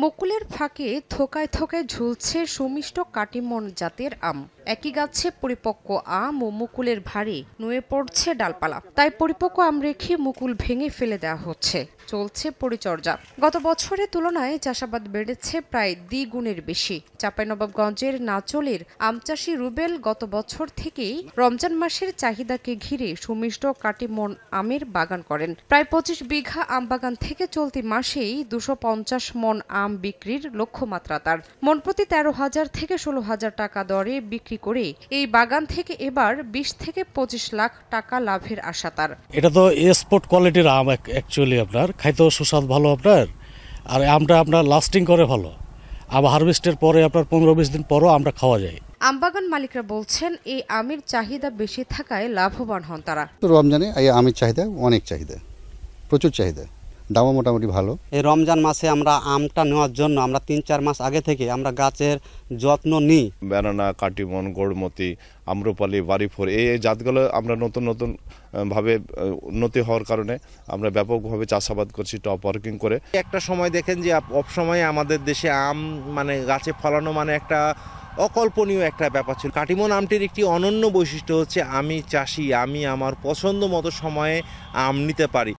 মুকুলের ফাঁকে থোকায় থোকায় ঝুলছে সুমিষ্ট কাটিমন জাতের আম। একই গাছে পরিপক্ক আম ও মুকুলের ভারে নুয়ে পড়ছে ডালপালা। তাই পরিপক্ক আম রেখে মুকুল ভেঙে ফেলে দেওয়া হচ্ছে। চলছে পরিচর্যা। গত বছরের তুলনায় চাষাবাদ বেড়েছে প্রায় দ্বিগুণের বেশি। চাঁপাইনবাবগঞ্জের নাচলের আমচাষী রুবেল গত বছর থেকেই রমজান মাসের চাহিদাকে ঘিরে সুমিষ্ট কাটিমন আমের বাগান করেন। প্রায় 25 বিঘা আম বাগান থেকে চলতি মাসেই 250 মন আম বিক্রির লক্ষ্যমাত্রা তার। মন প্রতি 13,000 থেকে 16,000 টাকা দরে বিক্রি করে এই বাগান থেকে এবার 20 থেকে 25 লাখ টাকা লাভের আশা তার। এটা তো এক্সপোর্ট কোয়ালিটির আম, অ্যাকচুয়ালি আপনার খাইতেও সুস্বাদ ভালো আপনার, আর আমটা আপনার লাস্টিং করে ভালো। আবার হারভেস্টের পরে আপনার 15-20 দিন পরও আমরা খাওয়া যায়। আমবাগান মালিকরা বলছেন এই আমের চাহিদা বেশি থাকায় লাভবান হন তারা। রমজানে এই আমের চাহিদা অনেক চাহিদা, প্রচুর চাহিদা, দামও মোটামুটি ভালো। এই রমজান মাসে আমরা আমটা নেওয়ার জন্য আমরা 3-4 মাস আগে থেকে আমরা গাছের যত্ন নিই। ব্যানানা, কাটিমন, গোড়মতি, আম্রপালি, বাড়িফোর এই জাতগুলো আমরা নতুন নতুন ভাবে উন্নতি হওয়ার কারণে আমরা ব্যাপকভাবে চাষাবাদ করছি টপ ওয়ার্কিং করে। একটা সময় দেখেন যে অসময়ে আমাদের দেশে আম গাছে ফলানো একটা অকল্পনীয় একটা ব্যাপার ছিল। কাটিমন আমটির একটি অনন্য বৈশিষ্ট্য হচ্ছে আমি চাষি, আমি আমার পছন্দ মতো সময়ে আম নিতে পারি।